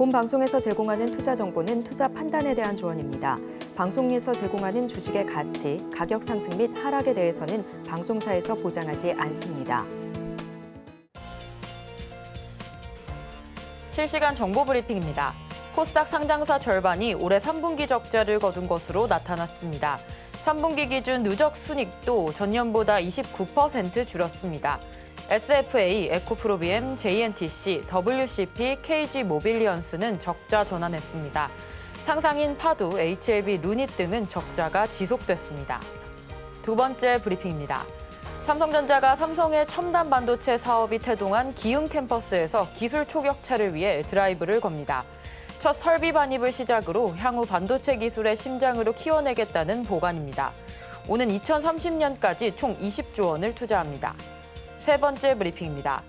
본 방송에서 제공하는 투자 정보는 투자 판단에 대한 조언입니다. 방송에서 제공하는 주식의 가치, 가격 상승 및 하락에 대해서는 방송사에서 보장하지 않습니다. 실시간 정보 브리핑입니다. 코스닥 상장사 절반이 올해 3분기 적자를 거둔 것으로 나타났습니다. 3분기 기준 누적 순이익도 전년보다 29% 줄었습니다. SFA, 에코프로비엠, JNTC, WCP, KG모빌리언스는 적자 전환했습니다. 상상인 파도, HLB, 루닛 등은 적자가 지속됐습니다. 두 번째 브리핑입니다. 삼성전자가 삼성의 첨단 반도체 사업이 태동한 기흥 캠퍼스에서 기술 초격차를 위해 드라이브를 겁니다. 첫 설비 반입을 시작으로 향후 반도체 기술의 심장으로 키워내겠다는 보관입니다. 오는 2030년까지 총 20조 원을 투자합니다. 세 번째 브리핑입니다.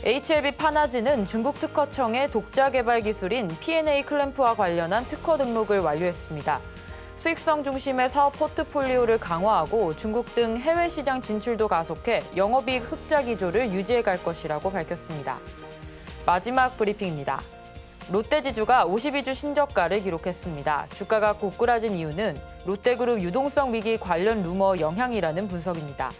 HLB 파나즈는 중국 특허청의 독자 개발 기술인 P&A 클램프와 관련한 특허 등록을 완료했습니다. 수익성 중심의 사업 포트폴리오를 강화하고 중국 등 해외 시장 진출도 가속해 영업이익 흑자 기조를 유지해 갈 것이라고 밝혔습니다. 마지막 브리핑입니다. 롯데지주가 52주 신저가를 기록했습니다. 주가가 고꾸라진 이유는 롯데그룹 유동성 위기 관련 루머 영향이라는 분석입니다.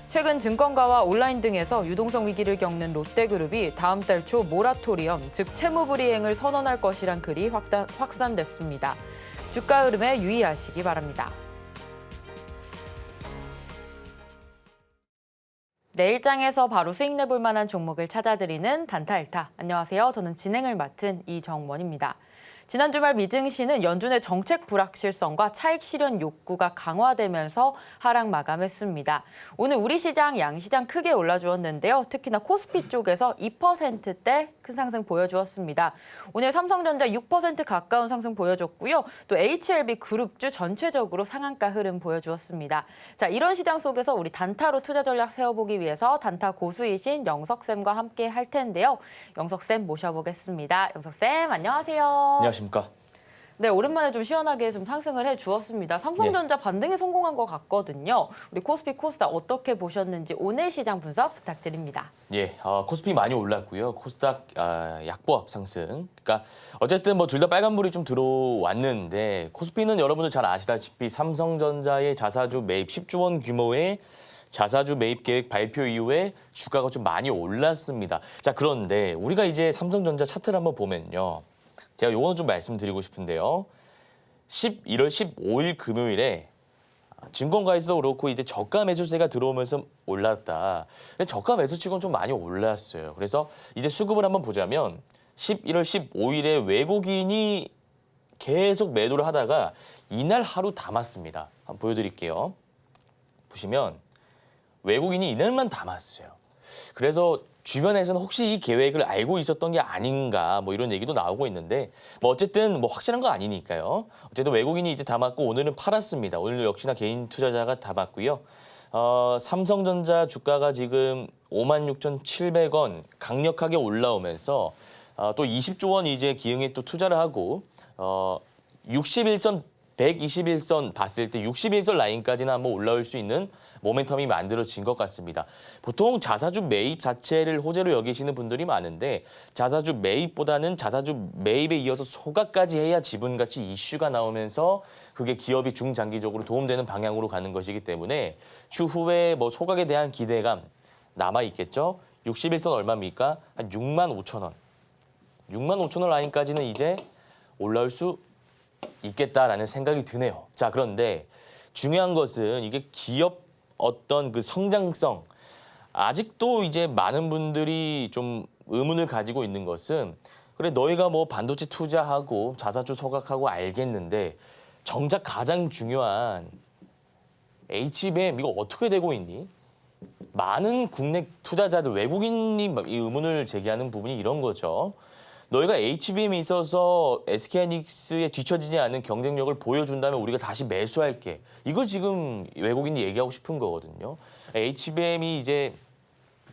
최근 증권가와 온라인 등에서 유동성 위기를 겪는 롯데그룹이 다음 달 초 모라토리엄, 즉 채무불이행을 선언할 것이란 글이 확산됐습니다. 주가 흐름에 유의하시기 바랍니다. 내일장에서 바로 수익 내볼 만한 종목을 찾아드리는 단타일타. 안녕하세요. 저는 진행을 맡은 이정원입니다. 지난 주말 미증시는 연준의 정책 불확실성과 차익 실현 욕구가 강화되면서 하락 마감했습니다. 오늘 우리 시장, 양시장 크게 올라주었는데요. 특히나 코스피 쪽에서 2%대 큰 상승 보여주었습니다. 오늘 삼성전자 6% 가까운 상승 보여줬고요. 또 HLB 그룹주 전체적으로 상한가 흐름 보여주었습니다. 자, 이런 시장 속에서 우리 단타로 투자 전략 세워보기 위해서 단타 고수이신 영석쌤과 함께 할 텐데요. 영석쌤 모셔보겠습니다. 영석쌤, 안녕하세요. 안녕하십니까. 네, 오랜만에 좀 시원하게 좀 상승을 해주었습니다. 삼성전자 반등에 성공한 것 같거든요. 우리 코스피, 코스닥 어떻게 보셨는지 오늘 시장 분석 부탁드립니다. 코스피 많이 올랐고요. 코스닥 약보합 상승. 그러니까 어쨌든 뭐 둘 다 빨간불이 좀 들어왔는데 코스피는 여러분들 잘 아시다시피 삼성전자의 자사주 매입 10조 원 규모의 자사주 매입 계획 발표 이후에 주가가 좀 많이 올랐습니다. 자, 그런데 우리가 이제 삼성전자 차트를 한번 보면요. 제가 요거는 좀 말씀드리고 싶은데요. 11월 15일 금요일에 증권가에서도 그렇고 이제 저가 매수세가 들어오면서 올랐다. 근데 저가 매수치고는 좀 많이 올랐어요. 그래서 이제 수급을 한번 보자면 11월 15일에 외국인이 계속 매도를 하다가 이날 하루 담았습니다. 한번 보여드릴게요. 보시면 외국인이 이날만 담았어요. 그래서 주변에서는 혹시 이 계획을 알고 있었던 게 아닌가 뭐 이런 얘기도 나오고 있는데 뭐 어쨌든 뭐 확실한 건 아니니까요. 어쨌든 외국인이 이때 담았고 오늘은 팔았습니다. 오늘 역시나 개인 투자자가 담았고요. 삼성전자 주가가 지금 56,700원 강력하게 올라오면서 또 20조 원 이제 기흥에 또 투자를 하고 61선 121선 봤을 때 61선 라인까지는 한번 올라올 수 있는 모멘텀이 만들어진 것 같습니다. 보통 자사주 매입 자체를 호재로 여기시는 분들이 많은데 자사주 매입보다는 자사주 매입에 이어서 소각까지 해야 지분가치 이슈가 나오면서 그게 기업이 중장기적으로 도움되는 방향으로 가는 것이기 때문에 추후에 뭐 소각에 대한 기대감 남아있겠죠. 61선 얼마입니까? 한 65,000원. 65,000원 라인까지는 이제 올라올 수 있겠다라는 생각이 드네요. 자, 그런데 중요한 것은 이게 기업 어떤 그 성장성, 아직도 이제 많은 분들이 좀 의문을 가지고 있는 것은 그래 너희가 뭐 반도체 투자하고 자사주 소각하고 알겠는데 정작 가장 중요한 HBM 이거 어떻게 되고 있니? 많은 국내 투자자들, 외국인이 이 의문을 제기하는 부분이 이런 거죠. 너희가 HBM에 있어서 SK하이닉스에 뒤처지지 않는 경쟁력을 보여준다면 우리가 다시 매수할게. 이걸 지금 외국인이 얘기하고 싶은 거거든요. HBM이 이제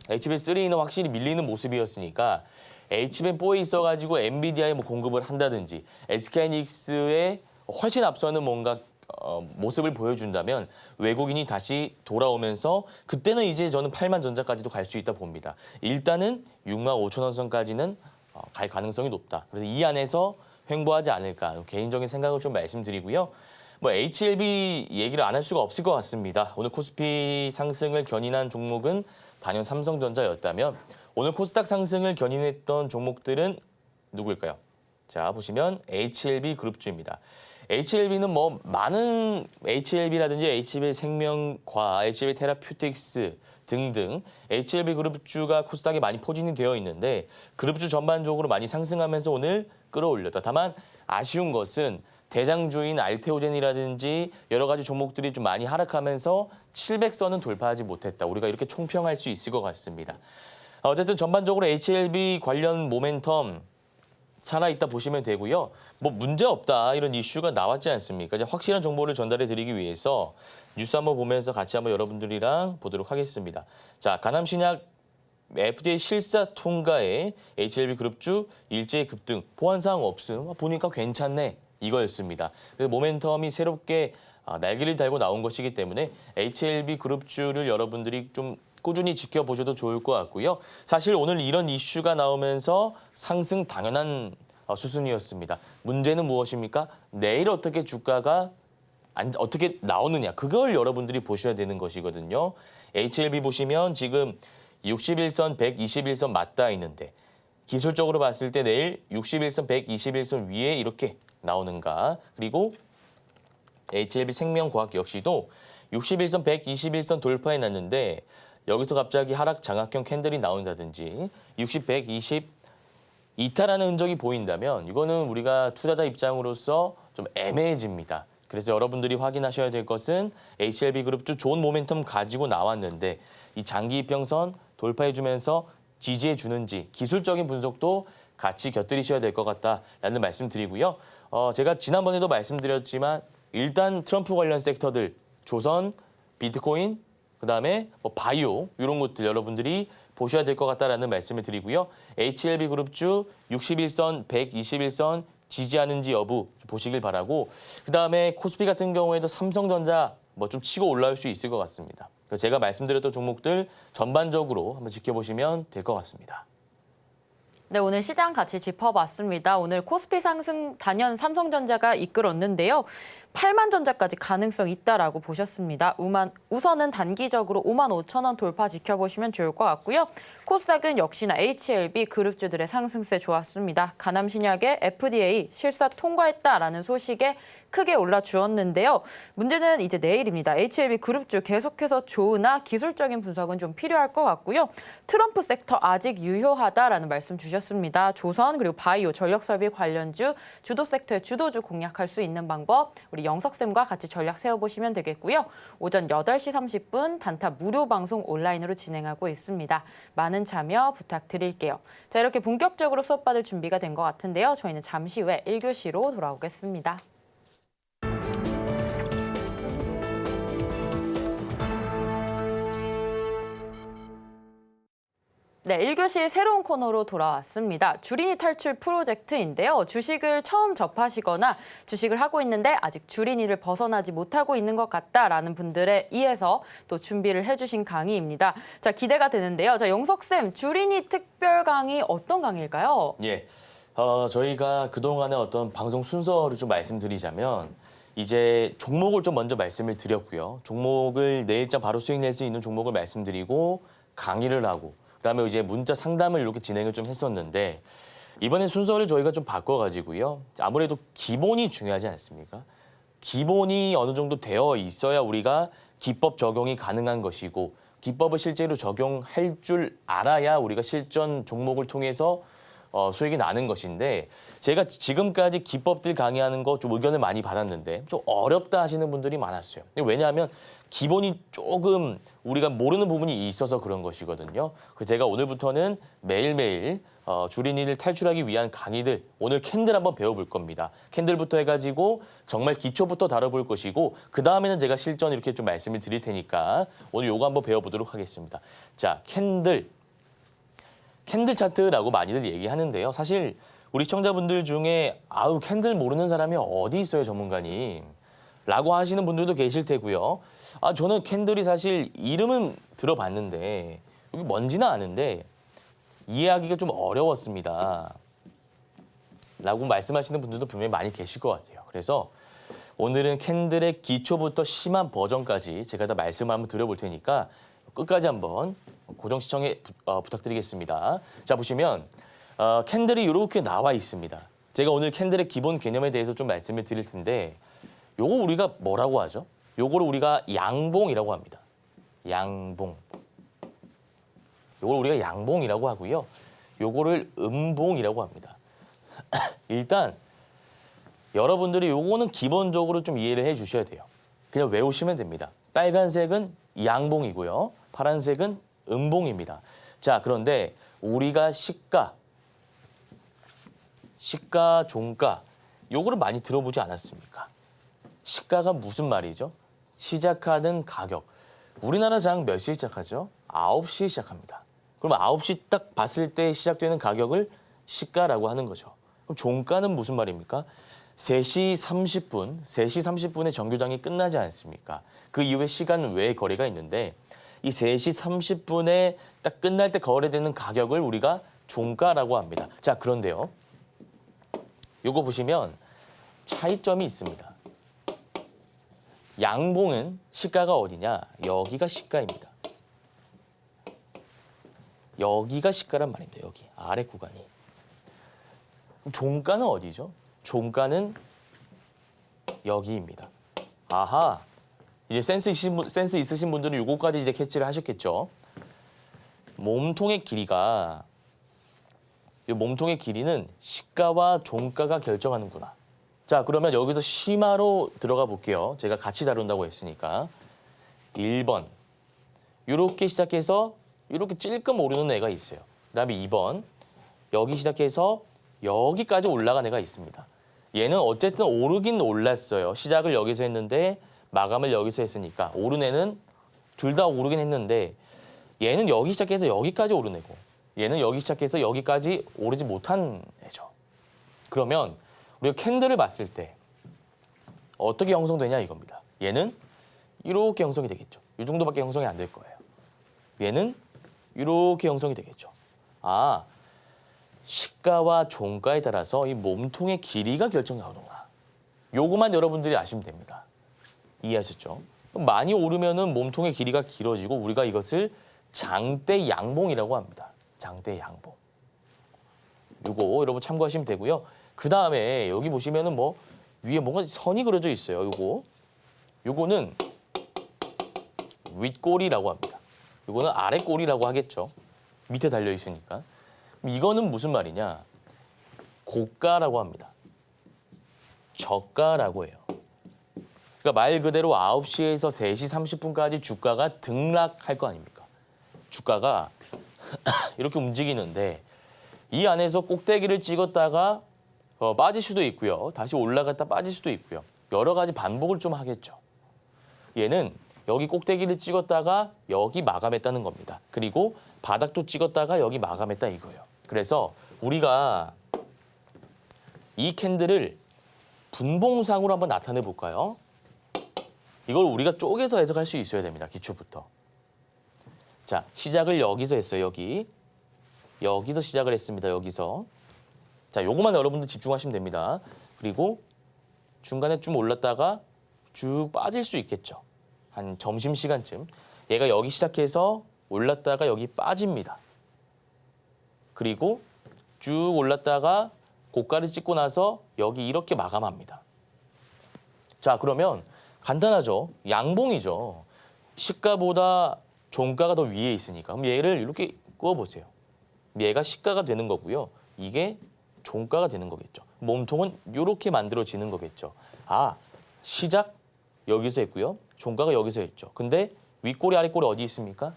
HBM3는 확실히 밀리는 모습이었으니까 HBM4에 있어가지고 엔비디아에 뭐 공급을 한다든지 SK하이닉스에 훨씬 앞서는 뭔가 모습을 보여준다면 외국인이 다시 돌아오면서 그때는 이제 저는 8만 전자까지도 갈 수 있다 봅니다. 일단은 65,000원 선까지는 갈 가능성이 높다. 그래서 이 안에서 횡보하지 않을까 개인적인 생각을 좀 말씀드리고요. 뭐 HLB 얘기를 안 할 수가 없을 것 같습니다. 오늘 코스피 상승을 견인한 종목은 단연 삼성전자였다면 오늘 코스닥 상승을 견인했던 종목들은 누구일까요? 자, 보시면 HLB 그룹주입니다. HLB는 뭐 많은 HLB라든지 HLB 생명과 HLB 테라퓨틱스 등등 HLB 그룹주가 코스닥에 많이 포진이 되어 있는데 그룹주 전반적으로 많이 상승하면서 오늘 끌어올렸다. 다만 아쉬운 것은 대장주인 알테오젠이라든지 여러 가지 종목들이 좀 많이 하락하면서 700선은 돌파하지 못했다. 우리가 이렇게 총평할 수 있을 것 같습니다. 어쨌든 전반적으로 HLB 관련 모멘텀 살아있다 보시면 되고요. 뭐 문제 없다 이런 이슈가 나왔지 않습니까? 이제 확실한 정보를 전달해 드리기 위해서 뉴스 한번 보면서 같이 한번 여러분들이랑 보도록 하겠습니다. 자, 가남신약 FDA 실사 통과에 HLB 그룹주 일제히 급등, 보완사항 없음, 보니까 괜찮네 이거였습니다. 그래서 모멘텀이 새롭게 날개를 달고 나온 것이기 때문에 HLB 그룹주를 여러분들이 좀 꾸준히 지켜보셔도 좋을 것 같고요. 사실 오늘 이런 이슈가 나오면서 상승 당연한 수순이었습니다. 문제는 무엇입니까? 내일 어떻게 주가가 어떻게 나오느냐. 그걸 여러분들이 보셔야 되는 것이거든요. HLB 보시면 지금 61선, 121선 맞닿아 있는데 기술적으로 봤을 때 내일 61선, 121선 위에 이렇게 나오는가. 그리고 HLB 생명과학 역시도 61선, 121선 돌파해 놨는데 여기서 갑자기 하락 장악형 캔들이 나온다든지 60, 120 이탈하는 흔적이 보인다면 이거는 우리가 투자자 입장으로서 좀 애매해집니다. 그래서 여러분들이 확인하셔야 될 것은 HLB 그룹주 좋은 모멘텀 가지고 나왔는데 이 장기 이평선 돌파해주면서 지지해 주는지 기술적인 분석도 같이 곁들이셔야 될 것 같다라는 말씀 드리고요. 제가 지난번에도 말씀드렸지만 일단 트럼프 관련 섹터들 조선, 비트코인, 그다음에 뭐 바이오 이런 것들 여러분들이 보셔야 될 것 같다라는 말씀을 드리고요. HLB 그룹주 61선, 121선 지지하는지 여부 보시길 바라고 그다음에 코스피 같은 경우에도 삼성전자 뭐 좀 치고 올라올 수 있을 것 같습니다. 그래서 제가 말씀드렸던 종목들 전반적으로 한번 지켜보시면 될 것 같습니다. 네, 오늘 시장 같이 짚어봤습니다. 오늘 코스피 상승 단연 삼성전자가 이끌었는데요. 8만 전자까지 가능성 있다라고 보셨습니다. 우선은 단기적으로 5만 5천 원 돌파 지켜보시면 좋을 것 같고요. 코스닥은 역시나 HLB 그룹주들의 상승세 좋았습니다. 가남신약의 FDA 실사 통과했다라는 소식에 크게 올라주었는데요. 문제는 이제 내일입니다. HLB 그룹주 계속해서 좋으나 기술적인 분석은 좀 필요할 것 같고요. 트럼프 섹터 아직 유효하다라는 말씀 주셨습니다. 조선 그리고 바이오 전력설비 관련주 주도 섹터의 주도주 공략할 수 있는 방법 우리 영석쌤과 같이 전략 세워보시면 되겠고요. 오전 8시 30분 단타 무료 방송 온라인으로 진행하고 있습니다. 많은 참여 부탁드릴게요. 자, 이렇게 본격적으로 수업받을 준비가 된 것 같은데요. 저희는 잠시 후에 1교시로 돌아오겠습니다. 네, 1교시 새로운 코너로 돌아왔습니다. 주린이 탈출 프로젝트인데요. 주식을 처음 접하시거나 주식을 하고 있는데 아직 주린이를 벗어나지 못하고 있는 것 같다라는 분들에 의해서 또 준비를 해주신 강의입니다. 자, 기대가 되는데요. 자, 영석쌤, 주린이 특별 강의 어떤 강의일까요? 예, 저희가 그동안의 어떤 방송 순서를 좀 말씀드리자면 이제 종목을 좀 먼저 말씀을 드렸고요. 종목을 내일장 바로 수익 낼 수 있는 종목을 말씀드리고 강의를 하고 그다음에 이제 문자 상담을 이렇게 진행을 좀 했었는데 이번에 순서를 저희가 좀 바꿔가지고요. 아무래도 기본이 중요하지 않습니까? 기본이 어느 정도 되어 있어야 우리가 기법 적용이 가능한 것이고 기법을 실제로 적용할 줄 알아야 우리가 실전 종목을 통해서 수익이 나는 것인데 제가 지금까지 기법들 강의하는 거 좀 의견을 많이 받았는데 좀 어렵다 하시는 분들이 많았어요. 왜냐하면 기본이 조금 우리가 모르는 부분이 있어서 그런 것이거든요. 제가 오늘부터는 매일매일 주린이를 탈출하기 위한 강의들 오늘 캔들 한번 배워볼 겁니다. 캔들부터 해가지고 정말 기초부터 다뤄볼 것이고 그 다음에는 제가 실전 이렇게 좀 말씀을 드릴 테니까 오늘 요거 한번 배워보도록 하겠습니다. 자, 캔들 차트라고 많이들 얘기하는데요. 사실 우리 시청자분들 중에 아우 캔들 모르는 사람이 어디 있어요 전문가님 라고 하시는 분들도 계실 테고요. 저는 캔들이 사실 이름은 들어봤는데 여기 뭔지는 아는데 이해하기가 좀 어려웠습니다. 라고 말씀하시는 분들도 분명히 많이 계실 것 같아요. 그래서 오늘은 캔들의 기초부터 심한 버전까지 제가 다 말씀을 한번 드려볼 테니까 끝까지 한번 고정 시청에 부탁드리겠습니다. 자, 보시면 캔들이 이렇게 나와 있습니다. 제가 오늘 캔들의 기본 개념에 대해서 좀 말씀을 드릴 텐데 요거 우리가 뭐라고 하죠? 요거를 우리가 양봉이라고 합니다. 양봉. 요걸 우리가 양봉이라고 하고요. 요거를 음봉이라고 합니다. 일단 여러분들이 요거는 기본적으로 좀 이해를 해 주셔야 돼요. 그냥 외우시면 됩니다. 빨간색은 양봉이고요. 파란색은 음봉입니다. 자, 그런데 우리가 시가, 종가 요거를 많이 들어보지 않았습니까? 시가가 무슨 말이죠? 시작하는 가격. 우리나라 장 몇 시에 시작하죠? 9시에 시작합니다. 그럼 9시 딱 봤을 때 시작되는 가격을 시가라고 하는 거죠. 그럼 종가는 무슨 말입니까? 3시 30분에 정규장이 끝나지 않습니까? 그 이후에 시간 외에 거래가 있는데 이 3시 30분에 딱 끝날 때 거래되는 가격을 우리가 종가라고 합니다. 자, 그런데요. 요거 보시면 차이점이 있습니다. 양봉은 시가가 어디냐? 여기가 시가입니다. 여기가 시가란 말입니다. 여기 아래 구간이. 종가는 어디죠? 종가는 여기입니다. 아하, 이제 센스 있으신 분들은 요거까지 이제 캐치를 하셨겠죠. 몸통의 길이가 이 몸통의 길이는 시가와 종가가 결정하는구나. 자, 그러면 여기서 심화로 들어가 볼게요. 제가 같이 다룬다고 했으니까. 1번. 이렇게 시작해서 이렇게 찔끔 오르는 애가 있어요. 그다음에 2번. 여기 시작해서 여기까지 올라간 애가 있습니다. 얘는 어쨌든 오르긴 올랐어요. 시작을 여기서 했는데 마감을 여기서 했으니까 오른 애는 둘 다 오르긴 했는데 얘는 여기 시작해서 여기까지 오른 애고 얘는 여기 시작해서 여기까지 오르지 못한 애죠. 그러면 우리가 캔들을 봤을 때 어떻게 형성되냐 이겁니다. 얘는 이렇게 형성이 되겠죠. 이 정도밖에 형성이 안 될 거예요. 얘는 이렇게 형성이 되겠죠. 아, 시가와 종가에 따라서 이 몸통의 길이가 결정나오는구나. 요거만 여러분들이 아시면 됩니다. 이해하셨죠? 많이 오르면은 몸통의 길이가 길어지고 우리가 이것을 장대 양봉이라고 합니다. 장대 양봉. 요거 여러분 참고하시면 되고요. 그 다음에 여기 보시면은 뭐 위에 뭔가 선이 그려져 있어요. 요거는 윗꼬리라고 합니다. 요거는 아랫꼬리라고 하겠죠. 밑에 달려 있으니까. 이거는 무슨 말이냐? 고가라고 합니다. 저가라고 해요. 그러니까 말 그대로 9시에서 3시 30분까지 주가가 등락할 거 아닙니까? 주가가 이렇게 움직이는데 이 안에서 꼭대기를 찍었다가 빠질 수도 있고요. 다시 올라갔다 빠질 수도 있고요. 여러 가지 반복을 좀 하겠죠. 얘는 여기 꼭대기를 찍었다가 여기 마감했다는 겁니다. 그리고 바닥도 찍었다가 여기 마감했다 이거예요. 그래서 우리가 이 캔들을 분봉상으로 한번 나타내 볼까요? 이걸 우리가 쪼개서 해석할 수 있어야 됩니다. 기초부터. 자, 시작을 여기서 했어요. 여기서 시작을 했습니다. 여기서. 자, 요거만 여러분들 집중하시면 됩니다. 그리고 중간에 좀 올랐다가 쭉 빠질 수 있겠죠. 한 점심시간쯤. 얘가 여기 시작해서 올랐다가 여기 빠집니다. 그리고 쭉 올랐다가 고가를 찍고 나서 여기 이렇게 마감합니다. 자, 그러면 간단하죠. 양봉이죠. 시가보다 종가가 더 위에 있으니까. 그럼 얘를 이렇게 그어보세요. 얘가 시가가 되는 거고요. 이게 종가가 되는 거겠죠. 몸통은 이렇게 만들어지는 거겠죠. 아, 시작 여기서 했고요. 종가가 여기서 했죠. 근데 윗꼬리 아랫꼬리 어디 있습니까?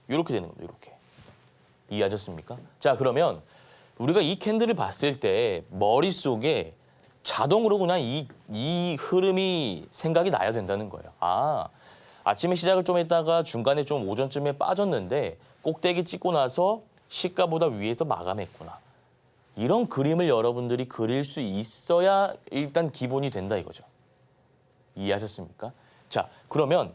이렇게 되는 거죠. 이렇게. 이해하셨습니까? 자, 그러면 우리가 이 캔들을 봤을 때 머릿속에 자동으로 그냥 이 흐름이 생각이 나야 된다는 거예요. 아, 아침에 시작을 좀 했다가 중간에 좀 오전쯤에 빠졌는데 꼭대기 찍고 나서 시가보다 위에서 마감했구나. 이런 그림을 여러분들이 그릴 수 있어야 일단 기본이 된다 이거죠. 이해하셨습니까? 자, 그러면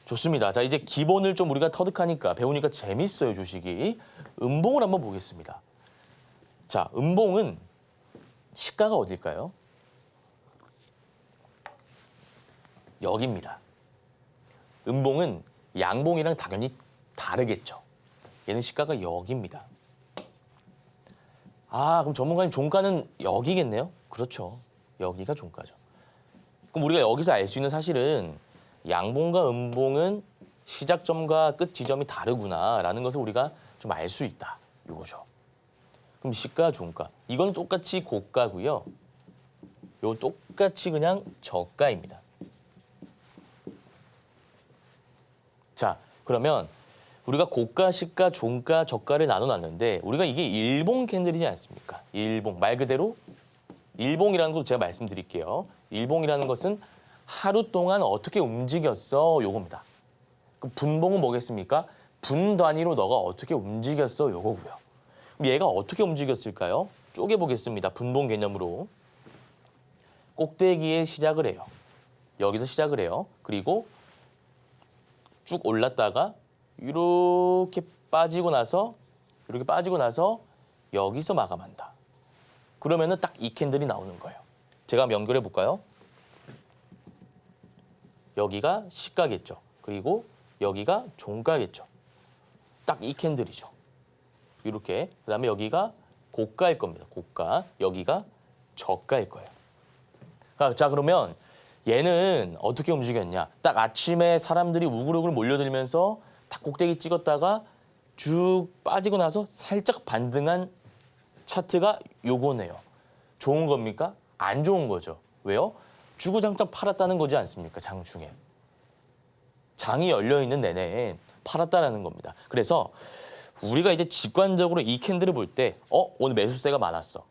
좋습니다. 자, 이제 기본을 좀 우리가 터득하니까 배우니까 재밌어요, 주식이. 음봉을 한번 보겠습니다. 자, 음봉은 시가가 어딜까요? 여기입니다. 음봉은 양봉이랑 당연히 다르겠죠. 얘는 시가가 여기입니다. 아, 그럼 전문가님 종가는 여기겠네요? 그렇죠. 여기가 종가죠. 그럼 우리가 여기서 알 수 있는 사실은 양봉과 음봉은 시작점과 끝 지점이 다르구나라는 것을 우리가 좀 알 수 있다. 이거죠. 그럼 시가, 종가. 이건 똑같이 고가고요. 요 똑같이 그냥 저가입니다. 자, 그러면 우리가 고가, 시가, 종가, 저가를 나눠놨는데 우리가 이게 일봉 캔들이지 않습니까? 일봉, 말 그대로 일봉이라는 거 제가 말씀드릴게요. 일봉이라는 것은 하루 동안 어떻게 움직였어 요겁니다. 그럼 분봉은 뭐겠습니까? 분 단위로 너가 어떻게 움직였어 요거고요. 그럼 얘가 어떻게 움직였을까요? 쪼개보겠습니다. 분봉 개념으로. 꼭대기에 시작을 해요. 여기서 시작을 해요. 그리고 쭉 올랐다가 이렇게 빠지고 나서 여기서 마감한다. 그러면은 딱 이 캔들이 나오는 거예요. 제가 한번 연결해 볼까요? 여기가 시가겠죠. 그리고 여기가 종가겠죠. 딱 이 캔들이죠. 이렇게. 그다음에 여기가 고가일 겁니다. 고가. 여기가 저가일 거예요. 자, 그러면 얘는 어떻게 움직였냐? 딱 아침에 사람들이 우글우글 몰려들면서 딱 꼭대기 찍었다가 쭉 빠지고 나서 살짝 반등한 차트가 요거네요. 좋은 겁니까? 안 좋은 거죠. 왜요? 주구장창 팔았다는 거지 않습니까? 장중에. 장이 열려있는 내내 팔았다라는 겁니다. 그래서 우리가 이제 직관적으로 이 캔들을 볼 때 오늘 매수세가 많았어.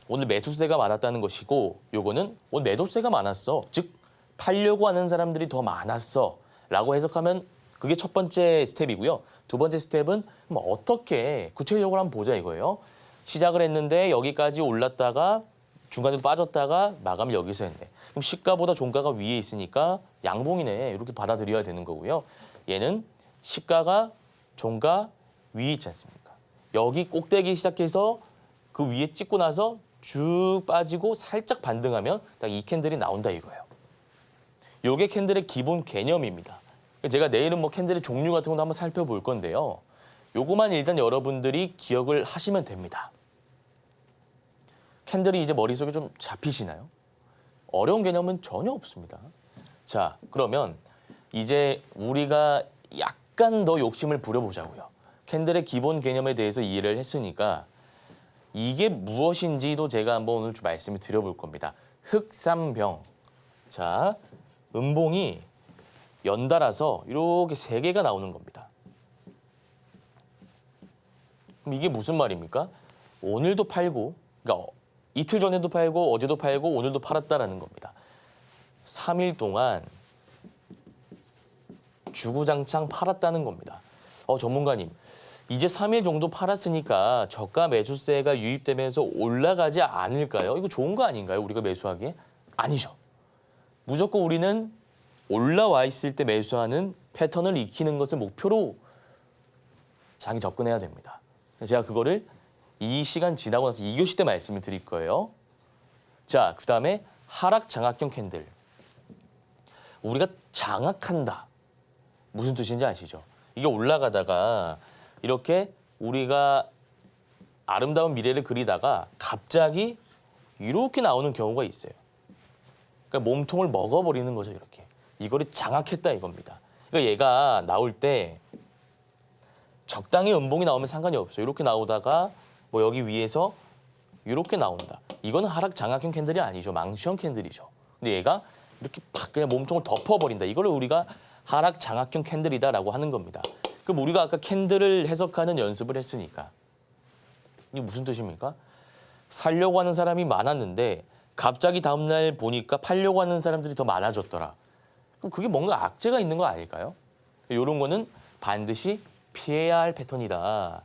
오늘 매수세가 많았다는 것이고 요거는 오늘 매도세가 많았어. 즉 팔려고 하는 사람들이 더 많았어. 라고 해석하면 그게 첫 번째 스텝이고요. 두 번째 스텝은 어떻게 구체적으로 한번 보자 이거예요. 시작을 했는데 여기까지 올랐다가 중간에도 빠졌다가 마감을 여기서 했네. 그럼 시가보다 종가가 위에 있으니까 양봉이네. 이렇게 받아들여야 되는 거고요. 얘는 시가가 종가 위에 있지 않습니까? 여기 꼭대기 시작해서 그 위에 찍고 나서 쭉 빠지고 살짝 반등하면 딱 이 캔들이 나온다 이거예요. 요게 캔들의 기본 개념입니다. 제가 내일은 뭐 캔들의 종류 같은 것도 한번 살펴볼 건데요. 요거만 일단 여러분들이 기억을 하시면 됩니다. 캔들이 이제 머릿속에 좀 잡히시나요? 어려운 개념은 전혀 없습니다. 자, 그러면 이제 우리가 약간 더 욕심을 부려보자고요. 캔들의 기본 개념에 대해서 이해를 했으니까 이게 무엇인지도 제가 한번 오늘 좀 말씀을 드려볼 겁니다. 흑삼병. 자, 음봉이 연달아서 이렇게 세 개가 나오는 겁니다. 그럼 이게 무슨 말입니까? 오늘도 팔고, 그러니까 이틀 전에도 팔고, 어제도 팔고, 오늘도 팔았다라는 겁니다. 3일 동안 주구장창 팔았다는 겁니다. 전문가님, 이제 3일 정도 팔았으니까 저가 매수세가 유입되면서 올라가지 않을까요? 이거 좋은 거 아닌가요? 우리가 매수하기에? 아니죠. 무조건 우리는 올라와 있을 때 매수하는 패턴을 익히는 것을 목표로 자기 접근해야 됩니다. 제가 그거를 이 시간 지나고 나서 2교시 때 말씀을 드릴 거예요. 자, 그다음에 하락 장악형 캔들. 우리가 장악한다. 무슨 뜻인지 아시죠? 이게 올라가다가 이렇게 우리가 아름다운 미래를 그리다가 갑자기 이렇게 나오는 경우가 있어요. 그러니까 몸통을 먹어버리는 거죠, 이렇게. 이거를 장악했다 이겁니다. 그러니까 얘가 나올 때 적당히 음봉이 나오면 상관이 없어요. 이렇게 나오다가 뭐 여기 위에서 이렇게 나온다. 이거는 하락 장악형 캔들이 아니죠. 망치형 캔들이죠. 근데 얘가 이렇게 팍 그냥 몸통을 덮어버린다. 이거를 우리가 하락 장악형 캔들이다라고 하는 겁니다. 그럼 우리가 아까 캔들을 해석하는 연습을 했으니까 이게 무슨 뜻입니까? 살려고 하는 사람이 많았는데 갑자기 다음날 보니까 팔려고 하는 사람들이 더 많아졌더라. 그럼 그게 뭔가 악재가 있는 거 아닐까요? 이런 거는 반드시 피해야 할 패턴이다.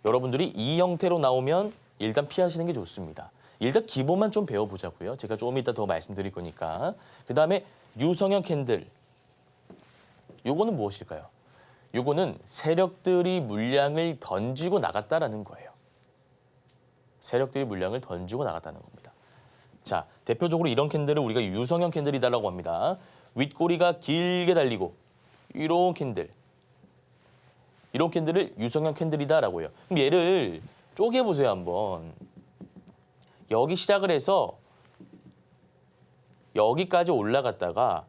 여러분들이 이 형태로 나오면 일단 피하시는 게 좋습니다. 일단 기본만 좀 배워보자고요. 제가 조금 이따 더 말씀드릴 거니까. 그다음에 유성형 캔들. 요거는 무엇일까요? 요거는 세력들이 물량을 던지고 나갔다라는 거예요. 세력들이 물량을 던지고 나갔다는 겁니다. 자, 대표적으로 이런 캔들을 우리가 유성형 캔들이다라고 합니다. 윗꼬리가 길게 달리고 이런 캔들. 이런 캔들을 유성형 캔들이다라고 해요. 그럼 얘를 쪼개보세요, 한번. 여기 시작을 해서 여기까지 올라갔다가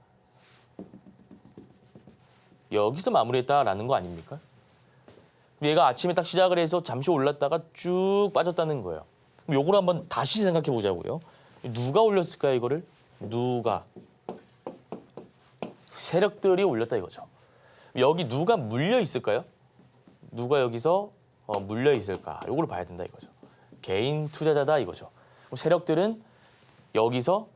여기서 마무리했다라는 거 아닙니까? 얘가 아침에 딱 시작을 해서 잠시 올랐다가 쭉 빠졌다는 거예요. 그럼 요걸 한번 다시 생각해 보자고요. 누가 올렸을까요, 이거를? 누가? 세력들이 올렸다 이거죠. 여기 누가 물려 있을까요? 누가 여기서 물려 있을까? 요걸 봐야 된다 이거죠. 개인 투자자다 이거죠. 그럼 세력들은 여기서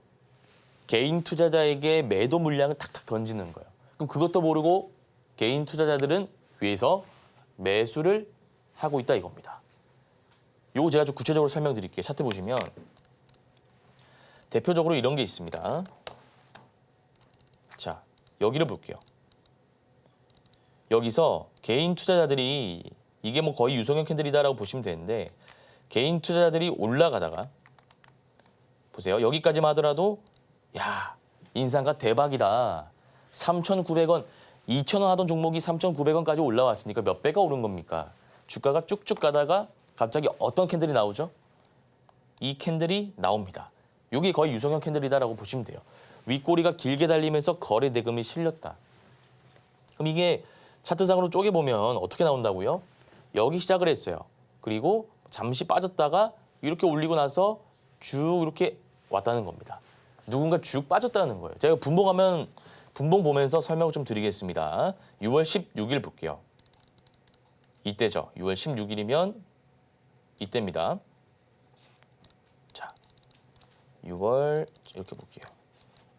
개인 투자자에게 매도 물량을 탁탁 던지는 거예요. 그럼 그것도 모르고 개인 투자자들은 위에서 매수를 하고 있다 이겁니다. 요거 제가 좀 구체적으로 설명드릴게요. 차트 보시면 대표적으로 이런 게 있습니다. 자, 여기를 볼게요. 여기서 개인 투자자들이 이게 뭐 거의 유성형 캔들이다라고 보시면 되는데 개인 투자자들이 올라가다가 보세요. 여기까지만 하더라도 야, 인상가 대박이다. 3,900원, 2,000원 하던 종목이 3,900원까지 올라왔으니까 몇 배가 오른 겁니까? 주가가 쭉쭉 가다가 갑자기 어떤 캔들이 나오죠? 이 캔들이 나옵니다. 이게 거의 유성형 캔들이다라고 보시면 돼요. 윗꼬리가 길게 달리면서 거래 대금이 실렸다. 그럼 이게 차트상으로 쪼개보면 어떻게 나온다고요? 여기 시작을 했어요. 그리고 잠시 빠졌다가 이렇게 올리고 나서 쭉 이렇게 왔다는 겁니다. 누군가 쭉 빠졌다는 거예요. 제가 분봉 보면서 설명을 좀 드리겠습니다. 6월 16일 볼게요. 이때죠. 6월 16일이면 이때입니다. 자, 6월 이렇게 볼게요.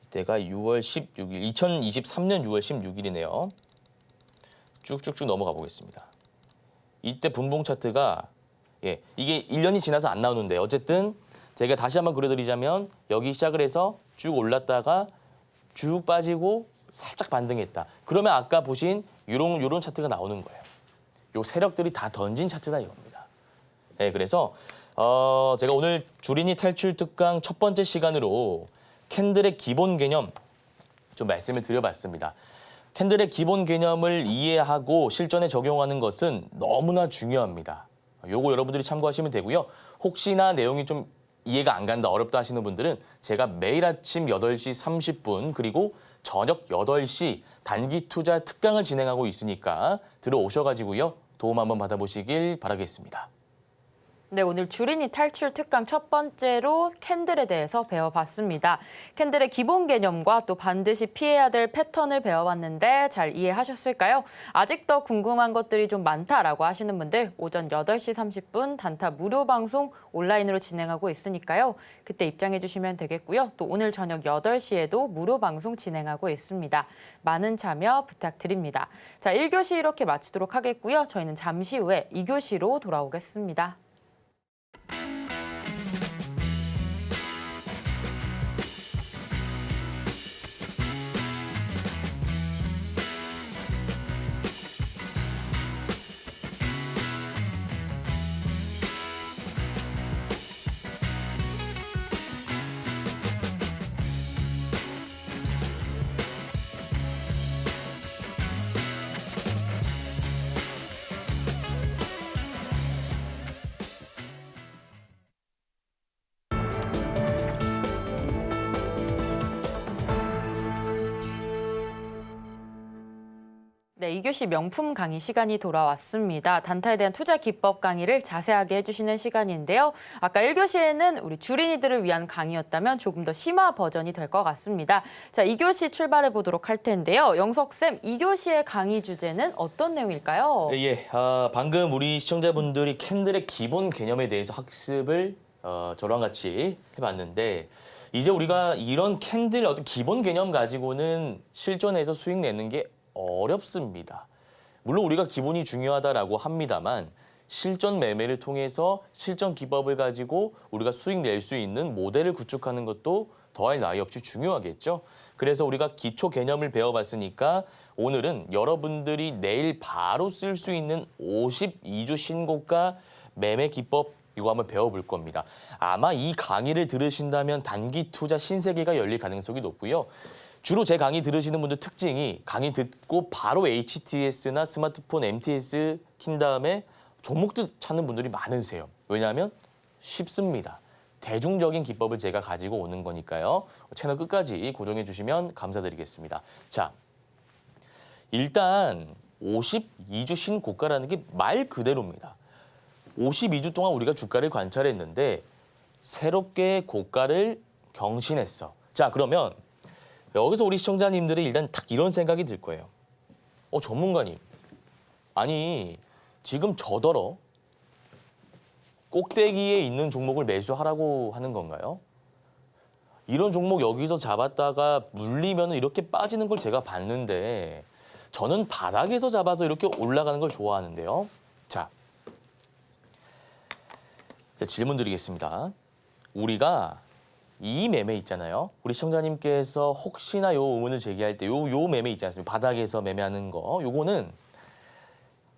이때가 6월 16일, 2023년 6월 16일이네요. 쭉쭉쭉 넘어가 보겠습니다. 이때 분봉 차트가 이게 1년이 지나서 안 나오는데 어쨌든 제가 다시 한번 그려드리자면 여기 시작을 해서 쭉 올랐다가 쭉 빠지고 살짝 반등했다. 그러면 아까 보신 요런 차트가 나오는 거예요. 요 세력들이 다 던진 차트다 이겁니다. 네, 그래서 제가 오늘 주린이 탈출 특강 첫 번째 시간으로 캔들의 기본 개념 좀 말씀을 드려봤습니다. 캔들의 기본 개념을 이해하고 실전에 적용하는 것은 너무나 중요합니다. 요거 여러분들이 참고하시면 되고요. 혹시나 내용이 좀 이해가 안 간다, 어렵다 하시는 분들은 제가 매일 아침 8시 30분 그리고 저녁 8시 단기 투자 특강을 진행하고 있으니까 들어오셔가지고요. 도움 한번 받아보시길 바라겠습니다. 네, 오늘 주린이 탈출 특강 첫 번째로 캔들에 대해서 배워봤습니다. 캔들의 기본 개념과 또 반드시 피해야 될 패턴을 배워봤는데 잘 이해하셨을까요? 아직 더 궁금한 것들이 좀 많다라고 하시는 분들 오전 8시 30분 단타 무료 방송 온라인으로 진행하고 있으니까요. 그때 입장해 주시면 되겠고요. 또 오늘 저녁 8시에도 무료 방송 진행하고 있습니다. 많은 참여 부탁드립니다. 자, 1교시 이렇게 마치도록 하겠고요. 저희는 잠시 후에 2교시로 돌아오겠습니다. 네, 2교시 명품 강의 시간이 돌아왔습니다. 단타에 대한 투자 기법 강의를 자세하게 해주시는 시간인데요. 아까 1교시에는 우리 주린이들을 위한 강의였다면 조금 더 심화 버전이 될 것 같습니다. 자, 2교시 출발해 보도록 할 텐데요. 영석쌤, 2교시의 강의 주제는 어떤 내용일까요? 방금 우리 시청자분들이 캔들의 기본 개념에 대해서 학습을 저랑 같이 해봤는데 이제 우리가 이런 캔들 어떤 기본 개념 가지고는 실전에서 수익 내는 게 어렵습니다. 물론 우리가 기본이 중요하다라고 합니다만 실전 매매를 통해서 실전 기법을 가지고 우리가 수익 낼 수 있는 모델을 구축하는 것도 더할 나위 없이 중요하겠죠. 그래서 우리가 기초 개념을 배워봤으니까 오늘은 여러분들이 내일 바로 쓸 수 있는 52주 신고가 매매 기법 이거 한번 배워볼 겁니다. 아마 이 강의를 들으신다면 단기 투자 신세계가 열릴 가능성이 높고요. 주로 제 강의 들으시는 분들 특징이 강의 듣고 바로 HTS나 스마트폰 MTS 킨 다음에 종목들 찾는 분들이 많으세요. 왜냐하면 쉽습니다. 대중적인 기법을 제가 가지고 오는 거니까요. 채널 끝까지 고정해 주시면 감사드리겠습니다. 자, 일단 52주 신고가라는 게 말 그대로입니다. 52주 동안 우리가 주가를 관찰했는데 새롭게 고가를 경신했어. 자, 그러면 여기서 우리 시청자님들이 일단 딱 이런 생각이 들 거예요. 전문가님. 아니, 지금 저더러 꼭대기에 있는 종목을 매수하라고 하는 건가요? 이런 종목 여기서 잡았다가 물리면 이렇게 빠지는 걸 제가 봤는데 저는 바닥에서 잡아서 이렇게 올라가는 걸 좋아하는데요. 자, 질문 드리겠습니다. 우리가 이 매매 있잖아요. 우리 시청자님께서 혹시나 요 의문을 제기할 때 요 매매 있지 않습니까? 바닥에서 매매하는 거. 요거는